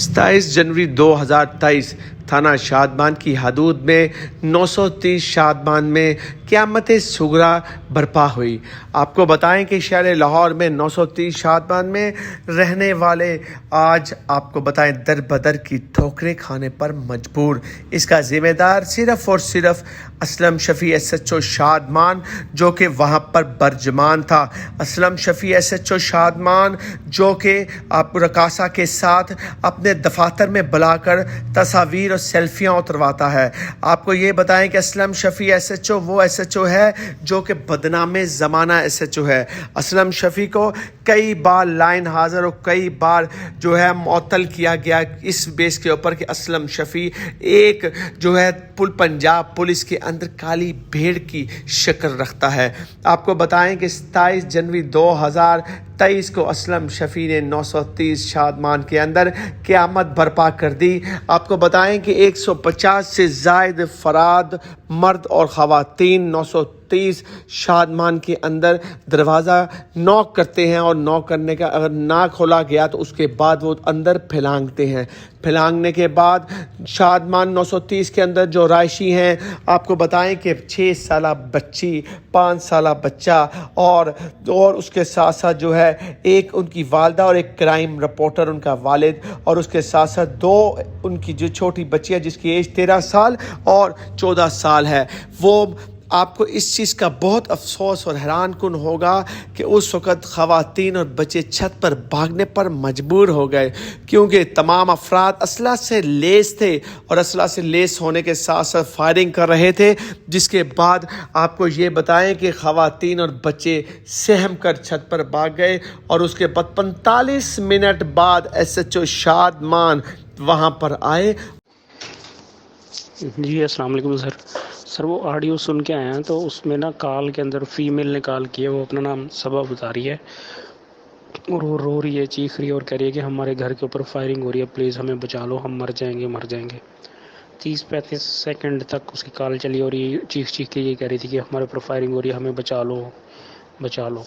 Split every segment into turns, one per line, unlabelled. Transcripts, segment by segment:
27 जनवरी 2023 थाना शादमान की हदूद में 930 शादमान में क़यामत सुगरा बर्पा हुई। आपको बताएं कि शहर लाहौर में 930 शादमान में रहने वाले आज आपको बताएं दर बदर की ठोकरें खाने पर मजबूर। इसका ज़िम्मेदार सिर्फ़ और सिर्फ असलम शफ़ी SHO शादमान जो कि वहाँ पर बरजमान था। असलम शफ़ी SHO शादमान जो कि आप रकासा के साथ अपने दफातर में बुलाकर तस्वीर और सेल्फियाँ उतरवाता है। आपको ये बताएं कि असलम शफ़ी SHO वो SHO है जो कि बदनामे ज़माना SHO है। असलम शफ़ी को कई बार लाइन हाज़र और कई बार जो है मुअत्तल किया गया इस बेस के ऊपर कि असलम शफ़ी एक जो है पंजाब पुलिस के अंदर काली भेड़ की शक्ल रखता है। आपको बताएं कि 27 जनवरी 2023 को असलम शफ़ी ने 930 शादमान के अंदर क़यामत बर्पा कर दी। आपको बताएं कि 150 से ज़ायद फ़राद मर्द और ख़वातीन 930 शादमान के अंदर दरवाज़ा नॉक करते हैं और नॉक करने का अगर ना खोला गया तो उसके बाद वो अंदर फैलांगते हैं। फैलांगने के बाद शादमान 930 के अंदर जो रायशी हैं आपको बताएं कि 6 साला बच्ची, 5 साला बच्चा और उसके साथ साथ जो है एक उनकी वालदा और एक क्राइम रिपोर्टर उनका वालिद और उसके साथ साथ 2 उनकी जो छोटी बच्ची है जिसकी एज 13 साल और 14 साल है। वो आपको इस चीज़ का बहुत अफसोस और हैरान कुन होगा कि उस वक़्त ख़वातीन और बच्चे छत पर भागने पर मजबूर हो गए क्योंकि तमाम अफराद असला से लेस थे और असला से लेस होने के साथ साथ फायरिंग कर रहे थे, जिसके बाद आपको ये बताएं कि ख़वातीन और बच्चे सहम कर छत पर भाग गए और उसके बाद 45 मिनट बाद SHO शादमान वहाँ पर आए।
जी अस्सलाम वालेकुम सर वो ऑडियो सुन के आए हैं तो उसमें ना कॉल के अंदर फ़ीमेल ने कॉल की है। वो अपना नाम सबा बता रही है और वो रो रही है, चीख रही है और कह रही है कि हमारे घर के ऊपर फायरिंग हो रही है, प्लीज़ हमें बचा लो, हम मर जाएंगे। 30-35 सेकंड तक उसकी कॉल चली और ये चीख के ये कह रही थी कि हमारे ऊपर फायरिंग हो रही है, हमें बचा लो।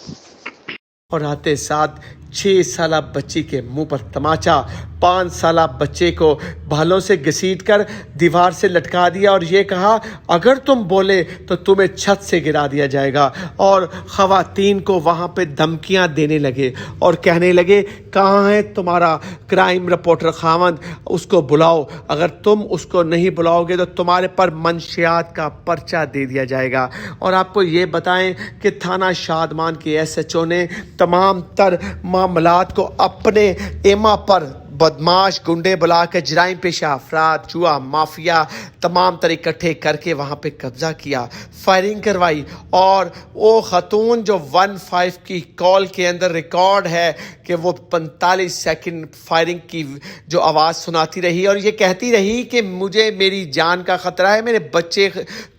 और आते साथ 6 साला बच्ची के मुंह पर तमाचा, 5 साला बच्चे को भालों से घसीट कर दीवार से लटका दिया और ये कहा अगर तुम बोले तो तुम्हें छत से गिरा दिया जाएगा। और ख़वातीन को वहाँ पे धमकियाँ देने लगे और कहने लगे कहाँ है तुम्हारा क्राइम रिपोर्टर खामद, उसको बुलाओ, अगर तुम उसको नहीं बुलाओगे तो तुम्हारे पर मंशियात का पर्चा दे दिया जाएगा। और आपको ये बताएं कि थाना शादमान के SHO ने तमाम तर मामलात को अपने एमा पर बदमाश गुंडे बुला के जराइम पेशा अफराद, जुआ माफिया तमाम तर इकट्ठे करके वहाँ पे कब्ज़ा किया, फायरिंग करवाई। और वो ख़तून जो 15 की कॉल के अंदर रिकॉर्ड है कि वो 45 सेकंड फायरिंग की जो आवाज़ सुनाती रही और ये कहती रही कि मुझे मेरी जान का ख़तरा है, मेरे बच्चे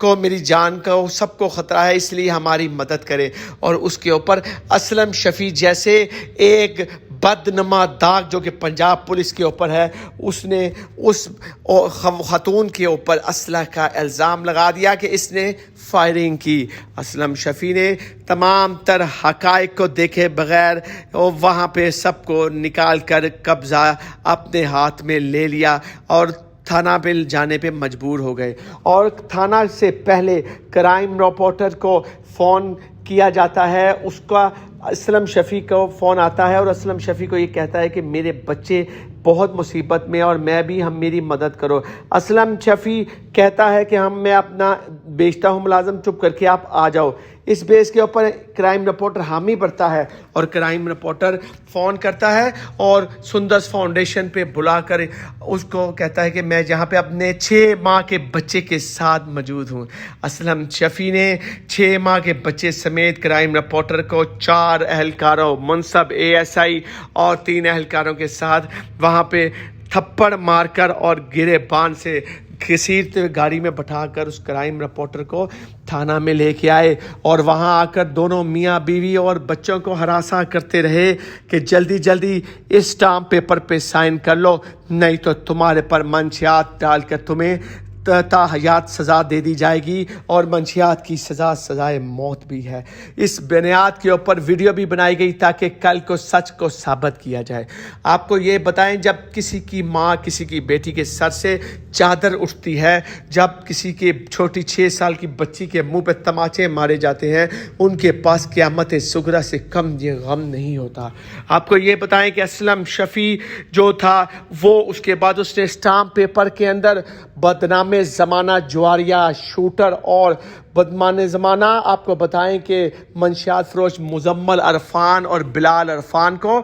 को मेरी जान का सबको ख़तरा है, इसलिए हमारी मदद करे। और उसके ऊपर असलम शफ़ी जैसे एक बदनमा दाग जो कि पंजाब पुलिस के ऊपर है, उसने उस खतून के ऊपर असला का इल्ज़ाम लगा दिया कि इसने फायरिंग की। असलम शफ़ी ने तमाम तर हक़ाइक़ को देखे बग़ैर वहाँ पे सबको निकाल कर कब्ज़ा अपने हाथ में ले लिया और थाना पे जाने पे मजबूर हो गए। और थाना से पहले क्राइम रिपोर्टर को फ़ोन किया जाता है, उसका असलम शफ़ी को फ़ोन आता है और असलम शफ़ी को ये कहता है कि मेरे बच्चे बहुत मुसीबत में और हम मेरी मदद करो। असलम शफ़ी कहता है कि मैं अपना बेचता हूँ मुलाजम, चुप करके आप आ जाओ। इस बेस के ऊपर क्राइम रिपोर्टर हामी भरता है और क्राइम रिपोर्टर फ़ोन करता है और सुंदस फाउंडेशन पे बुलाकर उसको कहता है कि मैं जहाँ पे अपने 6 माह के बच्चे के साथ मौजूद हूँ। असलम शफ़ी ने 6 माह के बच्चे समेत क्राइम रिपोर्टर को 4 एहलकारों मुनसब ASI और 3 एहलकारों के साथ वहाँ पे थप्पड़ मारकर और गिरेबान से घसीटते गाड़ी में बैठाकर उस क्राइम रिपोर्टर को थाना में लेके आए और वहां आकर दोनों मियाँ बीवी और बच्चों को हरासा करते रहे कि जल्दी इस स्टाम्प पेपर पे साइन कर लो, नहीं तो तुम्हारे पर मंशियात डालकर तुम्हें ताहयात सज़ा दे दी जाएगी और मंशियात की सज़ाए मौत भी है। इस बुनियाद के ऊपर वीडियो भी बनाई गई ताकि कल को सच को साबित किया जाए। आपको ये बताएं, जब किसी की माँ किसी की बेटी के सर से चादर उठती है, जब किसी के छोटी 6 साल की बच्ची के मुंह पे तमाचे मारे जाते हैं, उनके पास क़यामत सुगरा से कम ये गम नहीं होता। आपको ये बताएं कि असलम शफ़ी जो था वो उसके बाद उसने स्टाम्प पेपर के अंदर बदनाम ज़माना जुआरिया शूटर और बदमान ज़माना आपको बताएं कि मंशियात फ़रोश मुज़म्मल अरफान और बिलाल अरफान को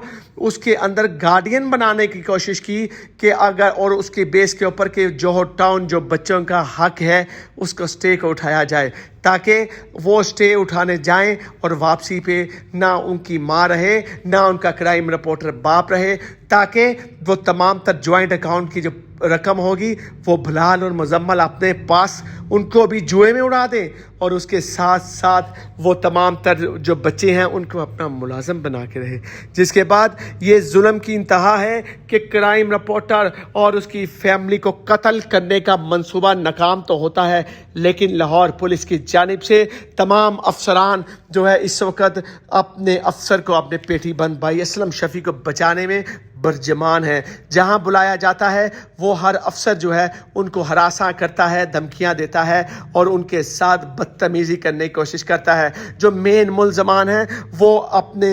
उसके अंदर गार्डियन बनाने की कोशिश की कि अगर, और उसके बेस के ऊपर कि जोहर टाउन जो बच्चों का हक है उसको स्टे को उठाया जाए, ताकि वो स्टे उठाने जाएं और वापसी पे ना उनकी माँ रहे ना उनका क्राइम रिपोर्टर बाप रहे, ताकि वो तमाम तर जॉइंट अकाउंट की जो रकम होगी वो बिलाल और मुज़म्मल अपने पास उनको भी जुए में उड़ा दें और उसके साथ साथ वो तमाम तर जो बच्चे हैं उनको अपना मुलाज़म बना के रहे। जिसके बाद ये जुल्म की इंतहा है कि क्राइम रिपोर्टर और उसकी फैमिली को कत्ल करने का मंसूबा नाकाम तो होता है, लेकिन लाहौर पुलिस की जानिब से तमाम अफसरान जो है इस वक्त अपने अफसर को अपने पेटी बंद भाई असलम शफ़ी को बचाने में बरजमान है। जहां बुलाया जाता है वो हर अफसर जो है उनको हरासा करता है, धमकियां देता है और उनके साथ बदतमीज़ी करने की कोशिश करता है। जो मेन मुल्ज़मान हैं वो अपने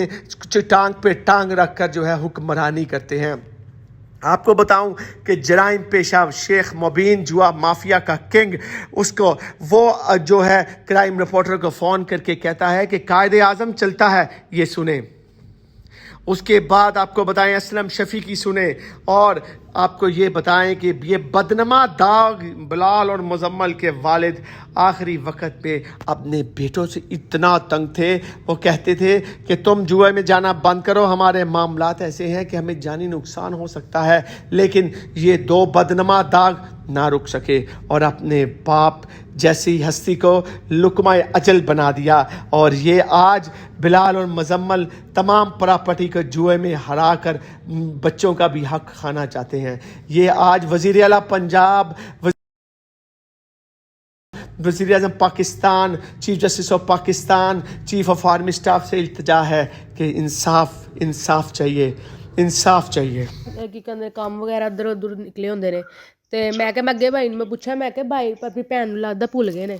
टांग पे टांग रख कर जो है हुक्मरानी करते हैं। आपको बताऊं कि जराइम पेशा शेख मुबीन जुआ माफिया का किंग, उसको वो जो है क्राइम रिपोर्टर को फ़ोन करके कहता है कि कायदे आज़म चलता है, ये सुने। उसके बाद आपको बताएं असलम शफ़ी की सुने और आपको ये बताएं कि ये बदनमा दाग बिलाल और मुज़म्मल के वालिद आखिरी वक्त पे अपने बेटों से इतना तंग थे, वो कहते थे कि तुम जुए में जाना बंद करो, हमारे मामलात ऐसे हैं कि हमें जानी नुकसान हो सकता है। लेकिन ये दो बदनमा दाग ना रुक सके और अपने बाप जैसी हस्ती को लुकमाए अजल बना दिया और ये आज बिलाल और मुज़म्मल तमाम प्रॉपर्टी को जुए में हरा कर बच्चों का भी हक खाना चाहते हैं। ये आज वज़ीर आला पंजाब, वज़ीर आज़म Pakistan, chief justice of Pakistan, chief of army staff से इल्तिजा है कि इंसाफ चाहिए, इंसाफ चाहिए।
ਕੀ ਕਹਿੰਦੇ ਕੰਮ ਵਗੈਰਾ ਇੱਧਰ ਉੱਧਰ ਨਿਕਲੇ ਹੁੰਦੇ ਨੇ ਤੇ ਮੈਂ ਕਿਹਾ ਮੈਂ ਅੱਗੇ ਭਾਈ ਨੂੰ ਮੈਂ ਪੁੱਛਿਆ, ਮੈਂ ਕਿਹਾ ਭਾਈ ਆਪਣੀ ਭੈਣ ਨੂੰ ਲੱਗਦਾ ਭੁੱਲ ਗਏ ਨੇ।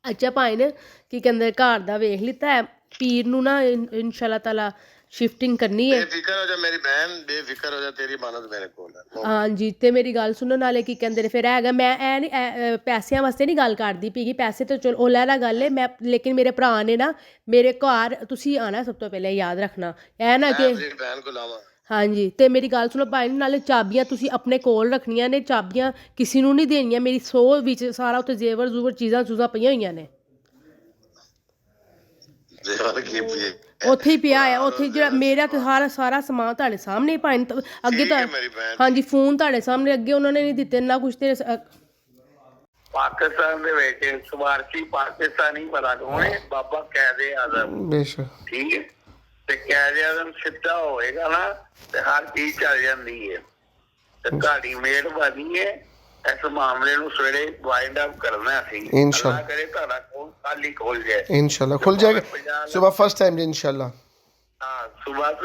ਅੱਛਾ ਭਾਈ ਨੇ ਕੀ ਕਹਿੰਦੇ ਘਰ ਦਾ ਵੇਖ ਲਿੱਤਾ ਹੈ, ਪੀਰ ਨੂੰ ਨਾ ਇਨਸ਼ਾਅੱਲਾ ਤਾਲਾ ਸ਼ਿਫਟਿੰਗ ਕਰਨੀ ਹੈ।
ਬੇਫਿਕਰ ਹੋ ਜਾ ਮੇਰੀ ਭੈਣ, ਬੇਫਿਕਰ ਹੋ ਜਾ, ਤੇਰੀ ਮਾਨਤ ਮੇਰੇ ਕੋਲ ਹੈ।
ਹਾਂਜੀ ਤੇ ਮੇਰੀ ਗੱਲ ਸੁਣੋ, ਨਾਲੇ ਕੀ ਕਹਿੰਦੇ ਨੇ ਫਿਰ ਹੈਗਾ ਮੈਂ ਇਹ ਨਹੀਂ ਪੈਸਿਆਂ ਵਾਸਤੇ ਨਹੀਂ ਗੱਲ ਕਰਦੀ ਪਈ, ਪੈਸੇ ਤਾਂ ਚਲੋ ਉਹ ਲੈਣਾ ਗੱਲ ਹੈ ਮੈਂ, ਲੇਕਿਨ ਮੇਰੇ ਭਰਾ ਨੇ ਨਾ ਮੇਰੇ ਘਰ ਤੁਸੀਂ ਆਣਾ ਸਭ ਤੋਂ ਪਹਿਲੇ, ਯਾਦ ਰੱਖਣਾ ਇਹ ਨਾ ਕਿ
ਭੈਣ ਕੋਲ ਆਵਾਂ।
ਹਾਂਜੀ ਤੇ ਮੇਰੀ ਗੱਲ ਸੁਣੋ ਭਾਈ, ਨਾਲੇ ਚਾਬੀਆਂ ਤੁਸੀਂ ਆਪਣੇ ਕੋਲ ਰੱਖਣੀਆਂ ਨੇ, ਚਾਬੀਆਂ ਕਿਸੇ ਨੂੰ ਨਹੀਂ ਦੇਣੀਆਂ। ਮੇਰੀ ਸੌ ਵਿੱਚ ਸਾਰਾ ਉੱਥੇ ਜ਼ੇਵਰ ਜ਼ੂਵਰ ਚੀਜ਼ਾਂ ਪਈਆਂ ਹੋਈਆਂ ਨੇ, ਉੱਥੇ ਹੀ ਪਿਆ ਆ। ਉੱਥੇ ਜਿਹੜਾ ਮੇਰਾ ਤੇ ਸਾਰਾ ਸਮਾਨ ਤੁਹਾਡੇ ਸਾਹਮਣੇ ਭਾਈ ਅੱਗੇ ਤਾਂ ਹਾਂਜੀ ਫੋਨ ਤੁਹਾਡੇ ਸਾਹਮਣੇ, ਅੱਗੇ ਉਹਨਾਂ ਨੇ ਨਹੀਂ ਦਿੱਤੇ ਨਾ ਕੁਛ। ਤੇ
ਪਾਕਿਸਤਾਨ ਦੇ ਵਿੱਚ ਸਵਾਰਥੀ ਪਾਕਿਸਤਾਨੀ ਪਤਾ ਕੌਣ ਹੈ? ਬਾਬਾ ਕਾਇਦੇ ਆਜ਼ਮ। ਬੇਸ਼ੱਕ ਠੀਕ ਹੈ, ਤੇ ਕਾਇਦੇ ਆਜ਼ਮ ਸਿੱਧਾ ਹੋਏਗਾ ਨਾ ਤੇ ਹਰ ਚੀਜ਼ ਚੱਲ ਜਾਂਦੀ ਹੈ। ਤੇ ਤੁਹਾਡੀ ਮਿਹਰਬਾਨੀ ਹੈ, ਇਸ ਮਾਮਲੇ ਨੂੰ ਸਵੇਰੇ ਵਾਈਂਡ ਅਪ ਕਰਨਾ ਸੀ। ਇੰਸ਼ਾਅੱਲਾ ਕਰੇ ਤੁਹਾਡਾ ਕੋਲ ਕੱਲ ਹੀ ਖੁੱਲ ਜਾਏ। ਇੰਸ਼ਾਅੱਲਾ ਖੁੱਲ ਜਾਏਗਾ ਸੁਬਹ ਫਸਟ ਟਾਈਮ ਇੰਸ਼ਾਅੱਲਾ। ਹਾਂ ਸੁਬਹ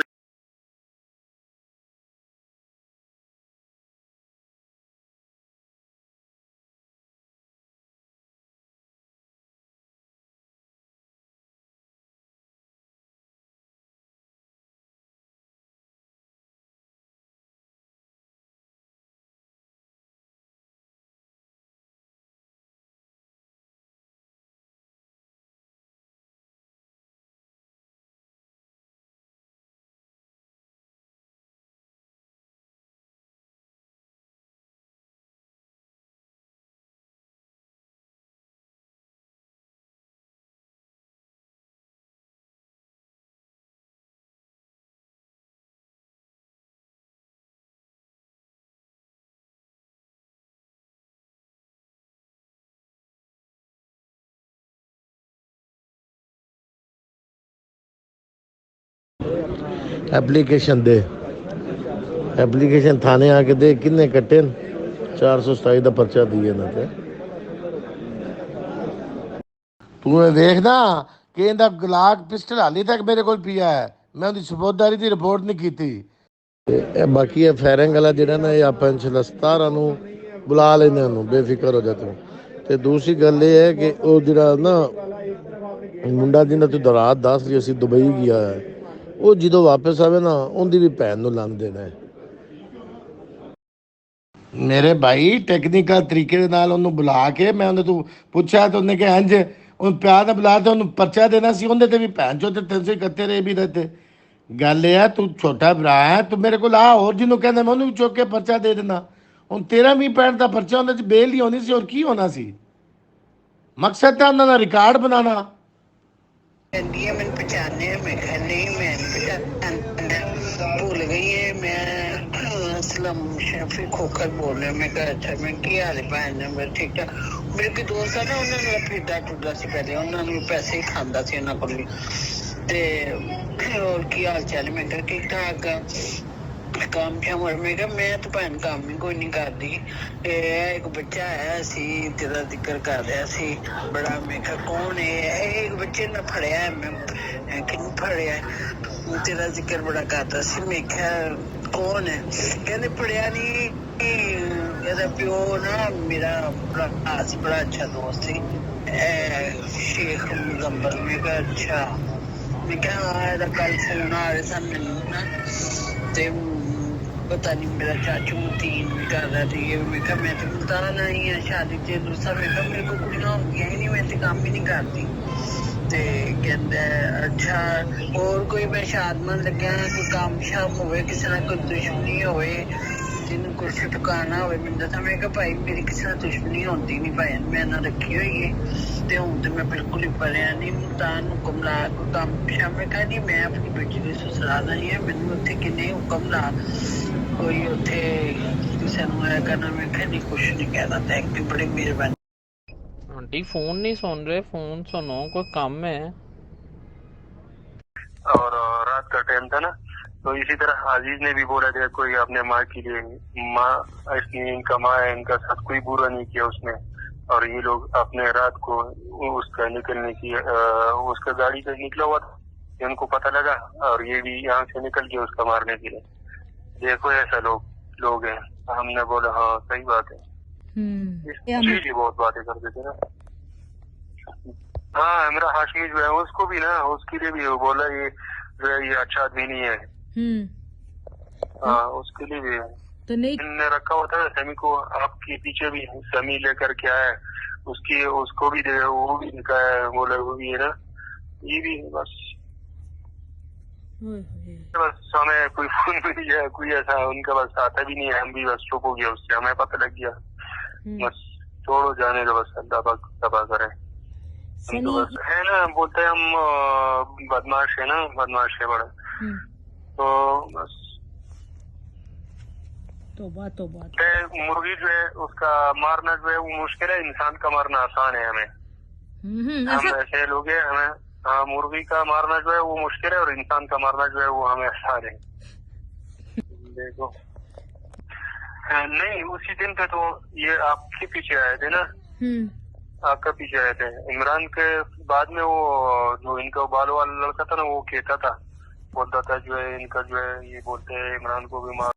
ਐਪਲੀਕੇਸ਼ਨ ਦੇ ਐਪਲੀਕੇਸ਼ਨ ਥਾਣੇ ਆ ਕੇ ਦੇ ਕਿੰਨੇ ਕੱਟੇ 427 ਦਾ ਪਰਚਾ ਦੀ ਇਹਨਾਂ ਤੇ। ਤੂੰ ਇਹ ਦੇਖਦਾ ਕਿ ਇਹਦਾ ਗਲਾਕ ਪਿਸਟਲ ਹਾਲੀ ਤੱਕ ਮੇਰੇ ਕੋਲ ਪਿਆ ਹੈ, ਮੈਂ ਉਹਦੀ ਸਬੂਤਦਾਰੀ ਦੀ ਰਿਪੋਰਟ ਨਹੀਂ ਕੀਤੀ। ਤੇ ਇਹ ਬਾਕੀ ਇਹ ਫਾਇਰਿੰਗ ਵਾਲਾ ਜਿਹੜਾ ਨਾ, ਇਹ ਆਪਾਂ ਇਨਸ਼ਾਅੱਲਾ 17 ਨੂੰ ਬੁਲਾ ਲੈਂਦੇ ਉਹਨੂੰ, ਬੇਫਿਕਰ ਹੋ ਜਾ ਤੂੰ। ਤੇ ਦੂਸਰੀ ਗੱਲ ਇਹ ਹੈ ਕਿ ਉਹ ਜਿਹੜਾ ਨਾ ਮੁੰਡਾ ਜਿਹਨਾਂ ਤੂੰ ਰਾਤ ਦੱਸ ਰਹੀ ਸੀ ਦੁਬਈ ਗਿਆ ਹੈ, ਉਹ ਜਦੋਂ ਵਾਪਸ ਆਵੇ ਨਾ ਉਹਦੀ ਵੀ ਭੈਣ ਨੂੰ ਲੰਘ ਦੇਣਾ ਹੈ। ਮੇਰੇ ਭਾਈ ਟੈਕਨੀਕਲ ਤਰੀਕੇ ਦੇ ਨਾਲ ਉਹਨੂੰ ਬੁਲਾ ਕੇ, ਮੈਂ ਉਹਨੇ ਤੂੰ ਪੁੱਛਿਆ ਤਾਂ ਉਹਨੇ ਕਿਹਾ ਇੰਝ, ਉਹਨੂੰ ਪਿਆਰ ਨਾਲ ਬੁਲਾ ਤੇ ਉਹਨੂੰ ਪਰਚਾ ਦੇਣਾ ਸੀ, ਉਹਦੇ ਤੇ ਵੀ ਭੈਣ ਚੋ ਤੇ 371 ਵੀ ਦਿੱਤੇ। ਗੱਲ ਇਹ ਆ ਤੂੰ ਛੋਟਾ ਭਰਾ ਹੈ, ਤੂੰ ਮੇਰੇ ਕੋਲ ਆ, ਹੋਰ ਜਿਹਨੂੰ ਕਹਿੰਦਾ ਮੈਂ ਉਹਨੂੰ ਵੀ ਚੁੱਕ ਕੇ ਪਰਚਾ ਦੇ ਦੇਣਾ। ਹੁਣ 13-20 ਦਾ ਪਰਚਾ ਉਹਦੇ 'ਚ ਬੇਲ ਹੀ ਹੋਣੀ ਸੀ, ਹੋਰ ਕੀ ਹੋਣਾ ਸੀ? ਮਕਸਦ ਤਾਂ ਉਹਨਾਂ ਦਾ ਰਿਕਾਰਡ ਬਣਾਉਣਾ।
ਕਹਿੰਦੀ ਹੈ ਮੈਨੂੰ ਪਛਾਣਿਆ, ਮੈਂ ਕਿਹਾ ਨਹੀਂ ਮੈਂ ਨਹੀਂ ਭੁੱਲ ਗਈ ਹੈ, ਮੈਂ ਅਸਲਮ ਸ਼ਫੀ ਖੋਖਰ ਬੋਲ ਰਿਹਾ। ਮੈਂ ਕਿਹਾ ਅੱਛਾ, ਮੈਂ ਕੀ ਹਾਲ ਹੈ ਭੈਣ? ਮੈਂ ਠੀਕ ਠਾਕ। ਮੇਰੇ ਕੋਈ ਦੋਸਤ ਆ ਨਾ, ਉਹਨਾਂ ਨਾਲ ਫਿਰਦਾ ਟੁਰਦਾ ਸੀ ਪਹਿਲੇ, ਉਹਨਾਂ ਨੂੰ ਪੈਸੇ ਹੀ ਖਾਂਦਾ ਸੀ ਉਹਨਾਂ ਕੋਲ। ਤੇ ਹੋਰ ਕੀ ਹਾਲ ਚਾਲ? ਮੈਂ ਕਿਹਾ ਠੀਕ ਠਾਕ। ਕੰਮ ਸ਼ਾਮ। ਮੈਂ ਕਿਹਾ ਮੈਂ ਤਾਂ ਭੈਣ ਕੰਮ ਹੀ ਕੋਈ ਨਹੀਂ ਕਰਦੀ, ਇਹ ਇੱਕ ਬੱਚਾ ਆਇਆ ਸੀ ਤੇਰਾ ਜ਼ਿਕਰ ਕਰ ਰਿਹਾ ਸੀ ਬੜਾ। ਮੈਂ ਕਿਹਾ ਕੌਣ ਹੈ? ਇਹ ਇੱਕ ਬੱਚੇ ਨੇ ਫੜਿਆ। ਮੈਂ ਕਿਹਨੂੰ ਫੜਿਆ? ਤੇਰਾ ਜ਼ਿਕਰ ਬੜਾ ਕਰਦਾ ਸੀ। ਮੈਂ ਕਿਹਾ ਕੌਣ ਹੈ? ਕਹਿੰਦੇ ਫੜਿਆ ਨਹੀਂ, ਇਹਦਾ ਪਿਓ ਨਾ ਮੇਰਾ ਭਰਾ ਸੀ, ਬੜਾ ਅੱਛਾ ਦੋਸਤ ਸੀ, ਸ਼ੇਖ ਮੁਜ਼ੰਬਰ। ਮੈਂ ਕਿਹਾ ਅੱਛਾ। ਮੈਂ ਕਿਹਾ ਹਾਂ, ਇਹਦਾ ਕੱਲ ਫੋਨ ਆ ਰਿਹਾ ਸੀ ਮੈਨੂੰ ਨਾ, ਤੇ ਪਤਾ ਨਹੀਂ ਮੇਰਾ ਚਾਚੂ ਮਤੀਨ ਵੀ ਕਰਦਾ ਸੀ। ਮੈਂ ਕਿਹਾ ਮੈਂ ਤਾਂ ਮੁਲਤਾਨ ਆਈ ਹਾਂ ਸ਼ਾਦੀ ਤੇ ਦੂਸਰਾ। ਮੈਂ ਕਿਹਾ ਮੇਰੇ ਕੋਲ ਕੁੜੀਆਂ ਹੁੰਦੀਆਂ ਹੀ ਨਹੀਂ, ਮੈਂ ਤੇ ਕੰਮ ਹੀ ਨਹੀਂ ਕਰਦੀ। ਤੇ ਕਹਿੰਦਾ ਅੱਛਾ, ਹੋਰ ਕੋਈ ਮੈਂ ਸ਼ਾਦਮੰਦ ਲੱਗਿਆ, ਕੋਈ ਕੰਮ ਸ਼ਾਮ ਹੋਵੇ, ਕਿਸੇ ਨਾਲ ਕੋਈ ਦੁਸ਼ਮਣੀ ਹੋਵੇ, ਜਿਹਨੂੰ ਕੁਛ ਟੁਕਾਣਾ ਹੋਵੇ ਮੈਨੂੰ ਦੱਸਾਂ। ਮੈਂ ਕਿਹਾ ਭਾਈ ਮੇਰੀ ਕਿਸੇ ਨਾਲ ਦੁਸ਼ਮਣੀ ਹੁੰਦੀ ਨਹੀਂ, ਭਾਈ ਮੈਂ ਨਾ ਰੱਖੀ ਹੋਈ ਹੈ, ਤੇ ਹੁਣ ਤੇ ਮੈਂ ਬਿਲਕੁਲ ਹੀ ਪਰਿਆ ਨਹੀਂ ਮੁਲਤਾਨ ਨੂੰ ਕਮਲਾ ਕੋਈ ਕੰਮ ਸ਼ਾਮ। ਮੈਂ ਕਿਹਾ ਨਹੀਂ ਮੈਂ ਆਪਣੀ ਬੇਟੀ ਦੀ ਸਸੁਰਾਲ ਆਈ ਹਾਂ, ਮੈਨੂੰ ਉੱਥੇ ਕਿੰਨੇ ਹੁਕਮ ਲਾ, ਕੋਈ ਉੱਥੇ ਕਿਸੇ ਨੂੰ ਆਇਆ ਕਰਨਾ। ਮੈਂ ਕਿਹਾ ਨਹੀਂ ਕੁਛ ਨਹੀਂ ਕਹਿਣਾ। ਥੈਂਕ ਯੂ, ਬੜੀ ਮਿਹਰਬਾਨੀ।
आंटी फोन नहीं सुन रहे, फोन सुनो, कोई काम है।
और रात का टाइम था ना, तो इसी तरह अजीज ने भी बोला था कोई अपने माँ के लिए, माँ इसने इनका माँ है, इनका साथ कोई बुरा नहीं किया उसने, और ये लोग अपने रात को उसका निकलने की उसका गाड़ी से निकला हुआ था, इनको पता लगा और ये भी यहाँ से निकल गया उसका मारने के लिए। देखो ऐसा लोग हैं। हमने बोला हाँ सही बात है, जी बहुत बातें करते थे ना। हाँ मेरा हाशमी जो है उसको भी ना, उसके लिए भी बोला ये अच्छा आदमी नहीं है। हाँ उसके लिए भी
तो नहीं
ने रखा हुआ था समी को, आपके पीछे भी समी लेकर के आया, उसको भी दे, वो भी दिखाया, बोला वो भी है ना, ये भी बस हमें कोई फोन भी नहीं है, कोई ऐसा उनका बस आता भी नहीं है, हम भी बस चुप हो गया उससे, हमें पता लग गया। बस छोड़ो जाने दो, बस अल्लाह तबाह करे। तो बस है ना, बोलते हैं हम बदमाश है ना, बदमाश है बड़ा, तो बस मुर्गी जो है उसका मारना जो है वो मुश्किल है, इंसान का मारना आसान है। हमें हम ऐसे लोग हैं, हमें हाँ मुर्गी का मारना जो है वो मुश्किल है, और इंसान का मारना जो है वो हमें आसान है। देखो नहीं उसी दिन पे तो ये आपके पीछे आए थे ना, आपका पीछे आए थे। इमरान के बाद में वो जो इनका बालों वाला लड़का था ना, वो कहता था, बोलता था जो है इनका जो है, ये बोलते हैं इमरान को भी मार